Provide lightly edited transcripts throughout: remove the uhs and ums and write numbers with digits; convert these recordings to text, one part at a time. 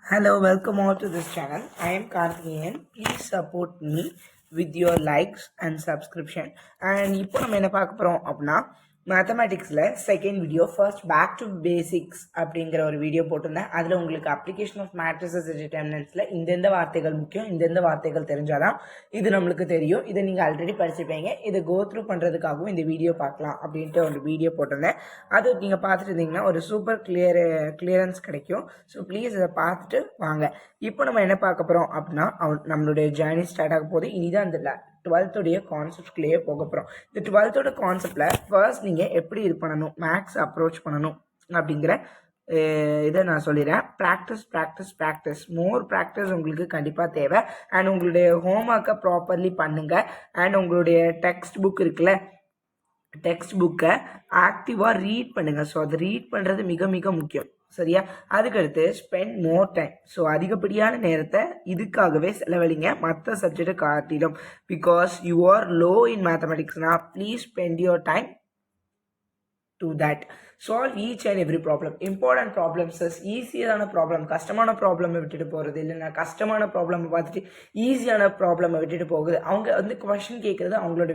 Hello, welcome all to this channel. I am Karthikeyan. Please support me with your likes and subscription. And இப்போ நம்ம என்ன பார்க்க போகிறோம் அப்படின்னா மேத்தமேட்டிக்ஸில் second video first back to basics அப்படிங்கிற ஒரு வீடியோ போட்டிருந்தேன். அதில் உங்களுக்கு அப்ளிகேஷன் ஆஃப் மேட்ரிசஸ் டிட்டர்மினன்ட்ஸில் இந்தெந்த வார்த்தைகள் முக்கியம், இந்தெந்த வார்த்தைகள் தெரிஞ்சாதான் இது நம்மளுக்கு தெரியும். இதை நீங்கள் ஆல்ரெடி படிச்சிருப்பீங்க. இதை கோ த்ரூ பண்ணுறதுக்காகவும் இந்த வீடியோ பார்க்கலாம் அப்படின்ட்டு ஒரு வீடியோ போட்டிருந்தேன். அது நீங்கள் பார்த்துட்டு இருந்தீங்கன்னா ஒரு சூப்பர் கிளியரன்ஸ் கிடைக்கும். ஸோ ப்ளீஸ் இதை பார்த்துட்டு வாங்க. இப்போ நம்ம என்ன பார்க்க போகிறோம் அப்படின்னா நம்மளுடைய ஜேர்னி ஸ்டார்ட் ஆக போது இனிதான் இந்த 12th கான்செப்ட்குள்ளேயே போக போகிறோம். இந்த 12th கான்செப்டில் ஃபர்ஸ்ட் நீங்கள் எப்படி இது பண்ணணும், மேக்ஸ் அப்ரோச் பண்ணணும் அப்படிங்கிற இதை நான் சொல்லிடுறேன். ப்ராக்டிஸ் மோர் ப்ராக்டிஸ் உங்களுக்கு கண்டிப்பாக தேவை. அண்ட் உங்களுடைய ஹோம்ஒர்க்கை ப்ராப்பர்லி பண்ணுங்கள். அண்ட் உங்களுடைய டெக்ஸ்ட் புக் இருக்குல்ல, டெக்ஸ்ட் புக்கை ஆக்டிவாக ரீட் பண்ணுங்கள். ஸோ அதை ரீட் பண்ணுறது மிக மிக முக்கியம். சரியா? அதுக்கடுத்து ஸ்பெண்ட் மோர் டைம். ஸோ அதிகப்படியான நேரத்தை இதுக்காகவே செலவழிங்க மற்ற சப்ஜெக்டை காட்டிலும். Because you are low in மேத்தமெட்டிக்ஸ்னா please spend your time to that. Solve each and every problem. Important problems, ஈஸியான ப்ராப்ளம், கஷ்டமான ப்ராப்ளமை விட்டுட்டு போகிறது இல்லைன்னா கஷ்டமான ப்ராப்ளமை பார்த்துட்டு ஈஸியான ப்ராப்ளமை விட்டுட்டு போகுது. அவங்க வந்து கொஷின் கேட்குறது அவங்களோட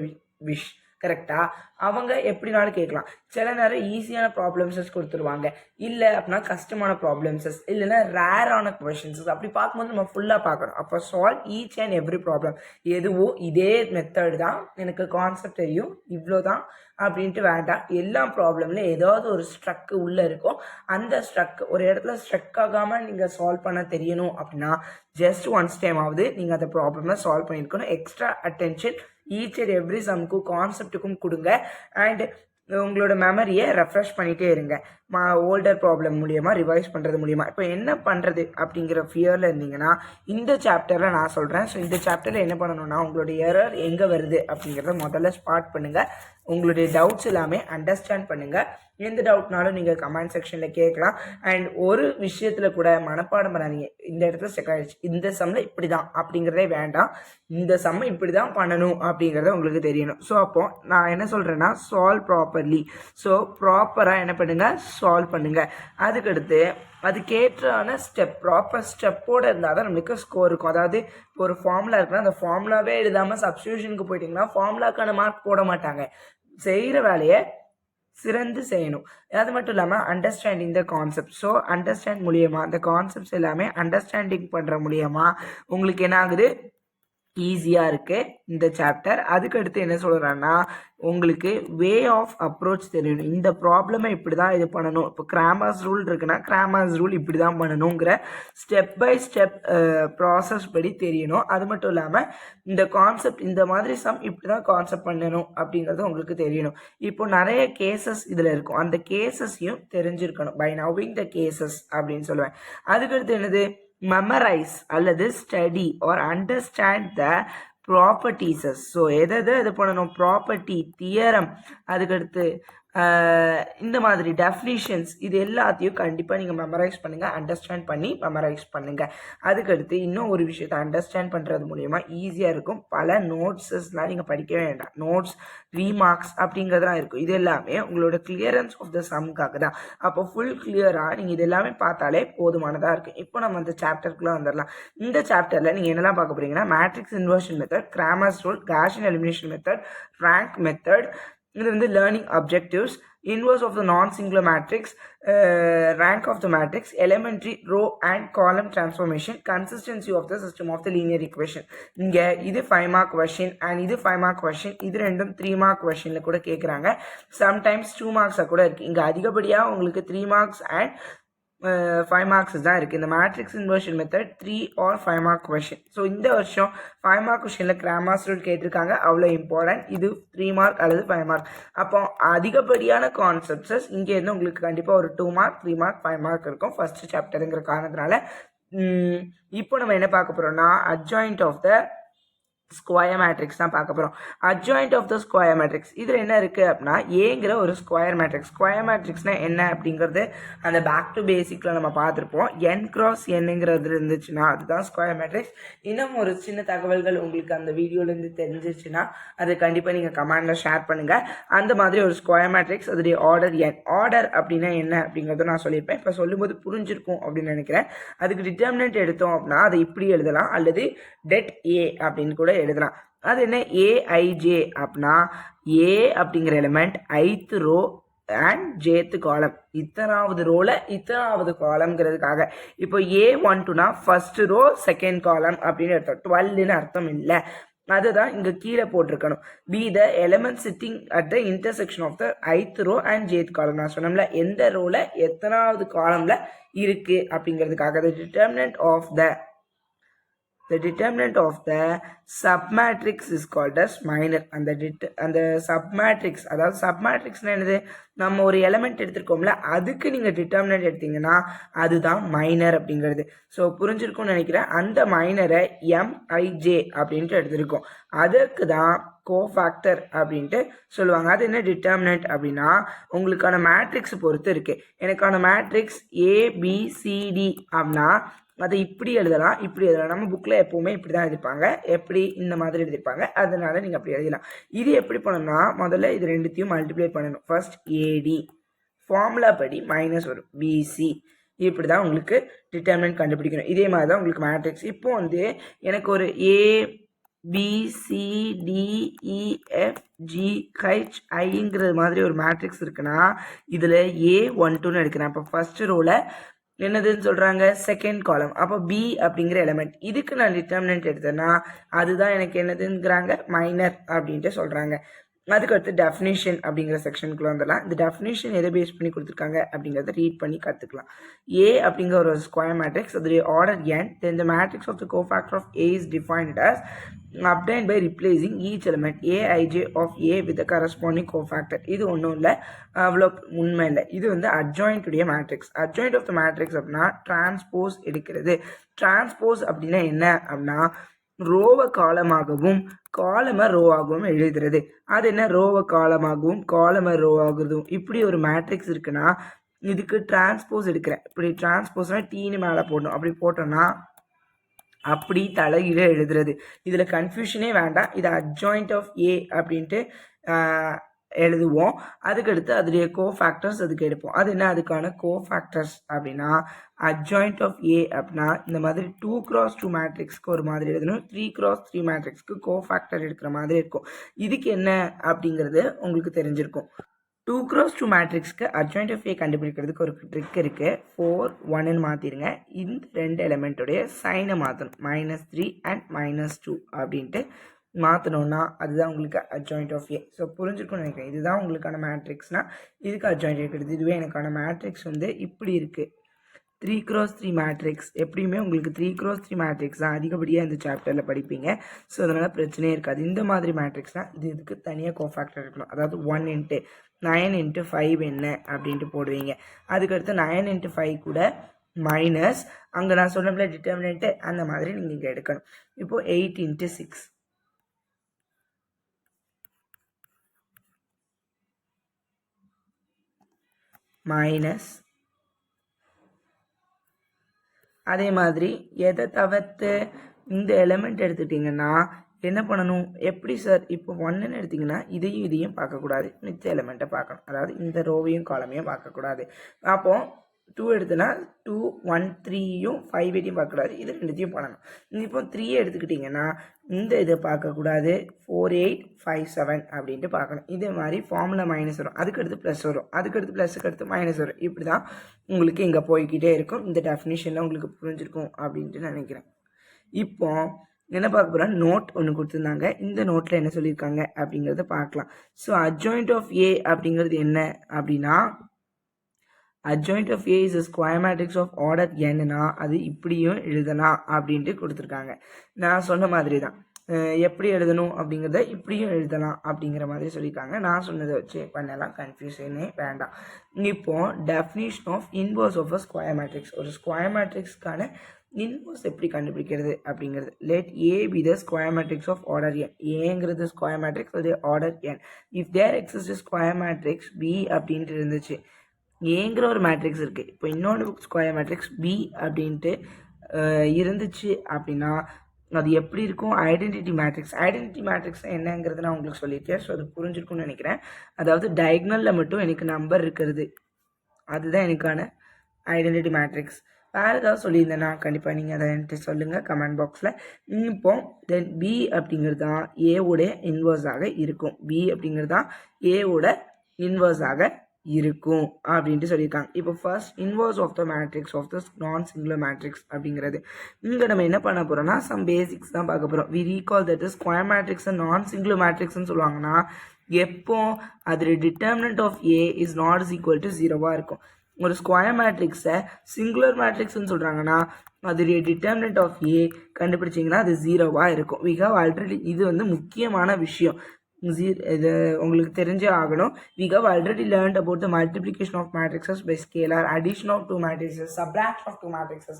விஷ். கரெக்டாக அவங்க எப்படினாலும் கேட்கலாம். சில நேரம் ஈஸியான ப்ராப்ளம்ஸஸ் கொடுத்துருவாங்க, இல்லை அப்படின்னா கஷ்டமான ப்ராப்ளம்ஸஸ், இல்லைன்னா ரேரான கொஷின்ஸஸ். அப்படி பார்க்கும்போது நம்ம ஃபுல்லாக பார்க்கணும். அப்போ solve each and every problem. எதுவோ இதே மெத்தட் தான், எனக்கு கான்செப்ட் தெரியும் இவ்வளோ தான் அப்படின்ட்டு வேண்டாம். எல்லா ப்ராப்ளம்லையும் ஏதாவது ஒரு ஸ்ட்ரக்கு உள்ளே இருக்கும். அந்த ஸ்ட்ரக் ஒரு இடத்துல ஸ்ட்ரக் ஆகாமல் நீங்கள் சால்வ் பண்ண தெரியணும் அப்படின்னா ஜஸ்ட் ஒன்ஸ் டைம் ஆகுது நீங்கள் அந்த ப்ராப்ளமை சால்வ் பண்ணியிருக்கணும். Extra attention each and every சம்க்கும் கான்செப்டுக்கும் கொடுங்க. அண்ட் உங்களோட மெமரியை ரெஃப்ரெஷ் பண்ணிகிட்டே இருங்க. ஓல்டர் ப்ராப்ளம் மூலியமாக ரிவைஸ் பண்ணுறது மூலியமாக. இப்போ என்ன பண்ணுறது அப்படிங்கிற ஃபியரில் இருந்தீங்கன்னா இந்த சாப்டரில் நான் சொல்கிறேன். ஸோ இந்த சாப்டரில் என்ன பண்ணணும்னா உங்களுடைய எரர் எங்கே வருது அப்படிங்கிறத முதல்ல ஸ்பாட் பண்ணுங்கள். உங்களுடைய டவுட்ஸ் எல்லாமே அண்டர்ஸ்டாண்ட் பண்ணுங்கள். எந்த டவுட்னாலும் நீங்கள் கமெண்ட் செக்ஷனில் கேட்கலாம். அண்ட் ஒரு விஷயத்தில் கூட மனப்பாடம் பண்ணாதீங்க. இந்த இடத்துல ஸ்டக் ஆகிடுச்சு, இந்த சம்மில் இப்படி தான் அப்படிங்கிறதே வேண்டாம். இந்த சம்மை இப்படி தான் பண்ணணும் அப்படிங்கிறத உங்களுக்கு தெரியணும். ஸோ அப்போது நான் என்ன சொல்கிறேன்னா சால்வ் ப்ராப்பர்லி. ஸோ ப்ராப்பராக என்ன பண்ணுங்கள், சால்வ் பண்ணுங்கள். அதுக்கடுத்து அதுக்கேற்றான ஸ்டெப், ப்ராப்பர் ஸ்டெப்போடு இருந்தால் தான் நம்மளுக்கு ஸ்கோர் இருக்கும். அதாவது ஒரு ஃபார்முலா இருக்குன்னா அந்த ஃபார்முலாவே எழுதாமல் சப்ஸ்டியூஷனுக்கு போயிட்டிங்கன்னா ஃபார்முலாக்கான மார்க் போட மாட்டாங்க. செய்கிற வேலையை சிறந்து செய்யணும். அது மட்டும் இல்லாமல் understanding the concept. So understand மூலியமாக அந்த கான்செப்ட்ஸ் எல்லாமே அண்டர்ஸ்டாண்டிங் பண்ணுற மூலியமாக உங்களுக்கு என்ன ஆகுது, ஈஸியாக இருக்குது இந்த சாப்டர். அதுக்கடுத்து என்ன சொல்கிறேன்னா உங்களுக்கு வே ஆஃப் அப்ரோச் தெரியணும். இந்த ப்ராப்ளமை இப்படி தான் இது பண்ணணும். இப்போ கிராமர்ஸ் ரூல் இருக்குன்னா கிராமர்ஸ் ரூல் இப்படி தான் பண்ணணுங்கிற ஸ்டெப் பை ஸ்டெப் ப்ராசஸ் படி தெரியணும். அது மட்டும் இல்லாமல் இந்த கான்செப்ட் இந்த மாதிரி சம் இப்படி தான் கான்செப்ட் பண்ணணும் அப்படிங்கிறது உங்களுக்கு தெரியணும். இப்போ நிறைய கேசஸ் இதில் இருக்கும், அந்த கேசஸையும் தெரிஞ்சிருக்கணும். பை நவிங் த கேசஸ் அப்படின்னு சொல்லுவேன். அதுக்கடுத்து என்னது, மெமரைஸ் அல்லது study or understand the properties. So எதை இது பண்ணணும், ப்ராப்பர்ட்டி, தியரம், அதுக்கடுத்து இந்த மாதிரி டெஃபினிஷன்ஸ், இது எல்லாத்தையும் கண்டிப்பாக நீங்கள் மெமரைஸ் பண்ணுங்கள். அண்டர்ஸ்டாண்ட் பண்ணி மெமரைஸ் பண்ணுங்கள். அதுக்கடுத்து இன்னும் ஒரு விஷயத்தை அண்டர்ஸ்டாண்ட் பண்ணுறது மூலிமா ஈஸியாக இருக்கும். பல நோட்ஸஸ்லாம் நீங்கள் படிக்கவே வேண்டாம். நோட்ஸ், ரீமார்க்ஸ் அப்படிங்கிறதுலாம் இருக்கும். இது எல்லாமே உங்களோட கிளியரன்ஸ் ஆஃப் த சம்காக தான். அப்போ ஃபுல் கிளியராக நீங்கள் இது எல்லாமே பார்த்தாலே போதுமானதாக இருக்கும். இப்போ நம்ம அந்த சாப்டருக்குள்ளே வந்துடலாம். இந்த சாப்டரில் நீங்கள் என்னெல்லாம் பார்க்க போகிறீங்கன்னா matrix inversion method, Cramer's rule, Gaussian elimination method, rank method, இது வந்து learning objectives, inverse of the non singular matrix, rank of the matrix, elementary row and column transformation, consistency of the system of the linear equation. இங்கே இது 5 mark question and இது 5 mark question. இது ரெண்டும் 3 mark கொஷினில் கூட கேட்குறாங்க. Sometimes 2 மார்க்ஸாக கூட இருக்குது. இங்கே அதிகப்படியாக உங்களுக்கு 3 மார்க்ஸ் அண்ட் 5 மார்க்ஸ் தான் இருக்குது. இந்த matrix inversion method 3 or 5 mark question. So இந்த வருஷம் 5 மார்க் கொஷினில் கிராமர்ஸ் ரூல் கேட்டிருக்காங்க, அவ்வளோ இம்பார்ட்டன்ட். இது 3 மார்க் அல்லது 5 மார்க். அப்போ அதிகப்படியான கான்செப்ட்ஸஸ் இங்கே இருந்து உங்களுக்கு கண்டிப்பாக ஒரு 2 மார்க், 3 மார்க், 5 மார்க் இருக்கும் ஃபர்ஸ்ட் சாப்டருங்கிற காரணத்தினால. இப்போ நம்ம என்ன பார்க்க போகிறோம்னா adjoint of the square matrix தான் பார்க்க போகிறோம். Adjoint of the square matrix இதில் என்ன இருக்குது அப்படின்னா ஏங்கிற ஒரு ஸ்கொயர் மேட்ரிக்ஸ். ஸ்கொயர் மேட்ரிக்ஸ்னால் என்ன அப்படிங்கிறது அந்த பேக் டு பேசிக்கில் நம்ம பார்த்துருப்போம். n cross nங்கிறது இருந்துச்சுன்னா அதுதான் ஸ்கொயர் மேட்ரிக்ஸ். இன்னும் ஒரு சின்ன தகவல்கள் உங்களுக்கு அந்த வீடியோலேருந்து தெரிஞ்சிச்சுன்னா அது கண்டிப்பாக நீங்கள் கமெண்டில் ஷேர் பண்ணுங்கள். அந்த மாதிரி ஒரு ஸ்கொயர் மேட்ரிக்ஸ் அதோடைய ஆர்டர் n. ஆர்டர் அப்படின்னா என்ன அப்படிங்கிறத நான் சொல்லியிருப்பேன். இப்போ சொல்லும்போது புரிஞ்சிருக்கும் அப்படின்னு நினைக்கிறேன். அதுக்கு டிட்டர்மினன்ட் எடுத்தோம் அப்படின்னா அதை இப்படி எழுதலாம், அல்லது டெட் ஏ அப்படின்னு கூட எழுதலாம். அது என்ன ஏஐஜே அப்படின்னா ஏ அப்படிங்கிற எலிமெண்ட் ஐத் ரோ அண்ட் ஜேத்து காலம், இத்தனாவது ரோல இத்தனாவது காலம்ங்கிறதுக்காக. இப்போ A12னா ஃபர்ஸ்ட் ரோ செகண்ட் காலம் அப்படின்னு எடுத்தோம். 12ன்னு அர்த்தம் இல்லை, அதுதான் இங்க கீழே போட்டிருக்கணும். B the element sitting at the intersection of the ith row and jth காலம். நான் சொன்னோம்ல எந்த ரோல எத்தனாவது காலம்ல இருக்கு அப்படிங்கிறதுக்காக. The determinant of the submatrix is called as minor. அந்த submatrix, அதாவது submatrixனா என்னது, நம்ம ஒரு எலிமெண்ட் எடுத்திருக்கோம்ல அதுக்கு நீங்கள் டிட்டர்மினன்ட் எடுத்தீங்கன்னா அதுதான் மைனர் அப்படிங்கிறது. ஸோ புரிஞ்சிருக்கும்னு நினைக்கிறேன். அந்த மைனரை MIJ அப்படின்ட்டு எடுத்திருக்கோம். அதற்கு தான் கோஃபேக்டர் அப்படின்ட்டு சொல்லுவாங்க. அது என்ன டிட்டர்மினன்ட் அப்படின்னா உங்களுக்கான மேட்ரிக்ஸ் பொறுத்து இருக்கு. எனக்கான மேட்ரிக்ஸ் ABCD அப்படின்னா அதை இப்படி எழுதலாம், இப்படி எழுதலாம். நம்ம புக்கில் எப்போவுமே இப்படி தான் எழுதிப்பாங்க, எப்படி இந்த மாதிரி எழுதிப்பாங்க, அதனால நீங்கள் அப்படி எழுதலாம். இது எப்படி பண்ணணும்னா முதல்ல இது ரெண்டுத்தையும் மல்டிப்ளை பண்ணணும். ஃபர்ஸ்ட் AD ஃபார்முலா படி மைனஸ் வரும் BC, இப்படி தான் உங்களுக்கு டிட்டர்மினன்ட் கண்டுபிடிக்கணும். இதே மாதிரி தான் உங்களுக்கு மேட்ரிக்ஸ். இப்போ வந்து எனக்கு ஒரு ABCDEFGHIங்கிறது மாதிரி ஒரு மேட்ரிக்ஸ் இருக்குன்னா இதில் A12ன்னு எடுக்கிறேன். அப்போ ஃபர்ஸ்ட் ரோல என்னதுன்னு சொல்கிறாங்க செகண்ட் காலம். அப்போ பி அப்படிங்கிற எலிமெண்ட் இதுக்கு நான் டிட்டர்மினன்ட் எடுத்தேன்னா அதுதான் எனக்கு என்னதுங்கிறாங்க மைனர் அப்படின்ட்டு சொல்கிறாங்க. அதுக்கடுத்து டெஃபினிஷன் அப்படிங்கிற செக்ஷனுக்குள்ள வந்துடலாம். இந்த டெஃபினிஷன் எதை பேஸ் பண்ணி கொடுத்துருக்காங்க அப்படிங்கிறத ரீட் பண்ணி கற்றுக்கலாம். ஏ அப்படிங்கிற ஒரு ஸ்கொயர் மேட்ரிக்ஸ், அதோடைய order n. Then the matrix of the cofactor of A is defined as obtained by replacing each element Aij of A with the corresponding cofactor. இது ஒன்றும் இல்லை, அவ்வளோ உண்மை இல்லை. இது வந்து adjoint உடைய matrix. adjoint of the matrix அப்படின்னா டிரான்ஸ்போஸ் எடுக்கிறது. டிரான்ஸ்போஸ் அப்படின்னா என்ன அப்படின்னா ரோவை காலமாகவும் காலம ரோவாகவும் எழுதுறது. அது என்ன ரோவை காலமாகவும் காலம ரோவாகுறதும். இப்படி ஒரு மேட்ரிக்ஸ் இருக்குன்னா இதுக்கு டிரான்ஸ்போஸ் எடுக்கிறேன். இப்படி டிரான்ஸ்போஸ்னா டீன்னு மேலே போடணும். அப்படி போட்டோம்னா அப்படி தலைகீழ எழுதுறது. இதில் கன்ஃபியூஷனே வேண்டாம். இது அட்ஜாயிண்ட் ஆஃப் ஏ அப்படின்ட்டு எழுதுவோம். அதுக்கடுத்து அதுடைய கோஃபேக்டர்ஸ் அதுக்கு எடுப்போம். அது என்ன அதுக்கான கோஃபேக்டர்ஸ் அப்படின்னா அட்ஜாயிண்ட் ஆஃப் ஏ அப்படின்னா இந்த மாதிரி 2x2 மேட்ரிக்ஸ்க்கு ஒரு மாதிரி எழுதணும், 3x3 மேட்ரிக்ஸ்க்கு கோஃபேக்டர் எடுக்கிற மாதிரி இருக்கும். இதுக்கு என்ன அப்படிங்கிறது உங்களுக்கு தெரிஞ்சிருக்கும். 2x2 மேட்ரிக்ஸ்க்கு அட்ஜாயிண்ட் ஆஃப் ஏ கண்டுபிடிக்கிறதுக்கு ஒரு ட்ரிக் இருக்குது. 4 1ன்னு மாற்றிடுங்க. இந்த ரெண்டு எலிமெண்ட்டுடைய சைனை மாற்றணும். -3 அண்ட் -2 அப்படின்ட்டு மாற்றணும்னா அதுதான் உங்களுக்கு அட்ஜாயிண்ட் ஆஃப் ஏ. ஸோ புரிஞ்சிருக்கும்னு நினைக்கிறேன். இதுதான் உங்களுக்கான மேட்ரிக்ஸ்னால் இதுக்கு அட்ஜாயிண்ட் இருக்கிறது. இதுவே எனக்கான மேட்ரிக்ஸ் வந்து இப்படி இருக்குது. 3x3 மேட்ரிக்ஸ் எப்படியுமே உங்களுக்கு 3x3 மேட்ரிக்ஸ் தான் அதிகப்படியாக இந்த சாப்டரில் படிப்பீங்க. ஸோ அதனால் பிரச்சனையே இருக்காது. இந்த மாதிரி மேட்ரிக்ஸ்னால் இதுக்கு தனியாக கோஃபேக்டர் இருக்கணும். அதாவது 1 × 9 × 5 என்ன அப்படின்ட்டு போடுவீங்க. அதுக்கடுத்து 9 × 5 கூட மைனஸ் அங்கே நான் சொன்னப்பல டிட்டர்மினன்ட்டு அந்த மாதிரி நீங்கள் இங்கே எடுக்கணும். இப்போது 8 × 6 மைனஸ். அதே மாதிரி எதை தவிர்த்து இந்த எலிமெண்ட் எடுத்துட்டிங்கன்னா என்ன பண்ணணும், எப்படி சார் இப்போ 1ன்னு எடுத்திங்கன்னா இதையும் பார்க்கக்கூடாது, மிச்ச எலிமெண்ட்டை பார்க்கணும். அதாவது இந்த ரோவையும் காலமையும் பார்க்கக்கூடாது. அப்போது 2 எடுத்தனா 2 1 3யும் 5 8யும் பார்க்கக்கூடாது, இது ரெண்டுத்தையும் பண்ணணும். இப்போ 3 எடுத்துக்கிட்டிங்கன்னா இந்த இதை பார்க்கக்கூடாது, 4 8 5 7 அப்படின்ட்டு பார்க்கணும். இதே மாதிரி ஃபார்முலா மைனஸ் வரும், அதுக்கடுத்து ப்ளஸ் வரும், அதுக்கடுத்து ப்ளஸுக்கு அடுத்து மைனஸ் வரும். இப்படி தான் உங்களுக்கு இங்கே போய்கிட்டே இருக்கும். இந்த டெஃபினிஷனில் உங்களுக்கு புரிஞ்சிருக்கும் அப்படின்ட்டு நினைக்கிறேன். இப்போ என்ன பார்க்க போகிறோம், நோட் ஒன்று கொடுத்துருந்தாங்க. இந்த நோட்டில் என்ன சொல்லியிருக்காங்க அப்படிங்கிறத பார்க்கலாம். ஸோ அட்ஜாயிண்ட் ஆஃப் ஏ அப்படிங்கிறது என்ன அப்படின்னா adjoint of A is a square matrix of order n-னா அது இப்படியும் எழுதலாம் அப்படின்ட்டு கொடுத்துருக்காங்க. நான் சொன்ன மாதிரி தான் எப்படி எழுதணும் அப்படிங்கிறத இப்படியும் எழுதலாம் அப்படிங்கிற மாதிரி சொல்லியிருக்காங்க. நான் சொன்னதை வச்சு பண்ணலாம், கன்ஃபியூஷனே வேண்டாம். இப்போ definition of inverse of a square matrix. ஒரு ஸ்கொயர் மேட்ரிக்ஸ்க்கான இன்வர்ஸ் எப்படி கண்டுபிடிக்கிறது அப்படிங்கிறது. Let A be the square matrix of order N. ஏங்கிறது ஸ்கொயர் மேட்ரிக்ஸ், அது order N. If there exist square matrix B அப்படின்ட்டு இருந்துச்சு, ஏங்கிற ஒரு மேட்ரிக்ஸ் இருக்குது, இப்போ இன்னொன்று ஸ்கொயர் மேட்ரிக்ஸ் பி அப்படின்ட்டு இருந்துச்சு அப்படின்னா அது எப்படி இருக்கும்? Identity matrix. ஐடென்டிட்டி மேட்ரிக்ஸ் என்னங்கிறது நான் உங்களுக்கு சொல்லியிருக்கேன், ஸோ அது புரிஞ்சிருக்கும்னு நினைக்கிறேன். அதாவது டயக்னலில் மட்டும் எனக்கு நம்பர் இருக்கிறது, அதுதான் எனக்கான ஐடென்டிட்டி மேட்ரிக்ஸ். வேறு ஏதாவது சொல்லியிருந்தேன்னா கண்டிப்பாக நீங்கள் அதை என்கிட்ட சொல்லுங்கள் கமெண்ட் பாக்ஸில். இப்போ தென் பி அப்படிங்கிறது தான் ஏவோட இன்வர்ஸாக இருக்கும். பி அப்படிங்கிறது தான் ஏவோட இன்வர்ஸாக இருக்கும் அப்படின்ட்டு சொல்லியிருக்காங்க. இப்போ first inverse of the matrix of the non singular matrix அப்படிங்கிறது. இங்கே நம்ம என்ன பண்ண போகிறோம்னா சம் பேசிக்ஸ் தான் பார்க்க போகிறோம். We recall that square matrix non singular மேட்ரிக்ஸ்ன்னு சொல்லுவாங்கன்னா எப்போ அதோட determinant of A is not is equal to 0வாக இருக்கும். ஒரு ஸ்கொயர் மேட்ரிக்ஸை சிங்குலர் மேட்ரிக்ஸ்ன்னு சொல்கிறாங்கன்னா அதோடைய டிட்டர்மினன்ட் ஆஃப் ஏ கண்டுபிடிச்சிங்கன்னா அது 0வாக இருக்கும். வி ஹவ் ஆல்ரெடி, இது வந்து முக்கியமான விஷயம், இது உங்களுக்கு தெரிஞ்சே ஆகணும். We have already learned about the multiplication of matrices by scalar, addition of 2 matrices, subtraction of 2 matrices.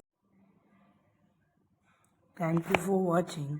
Thank you for watching.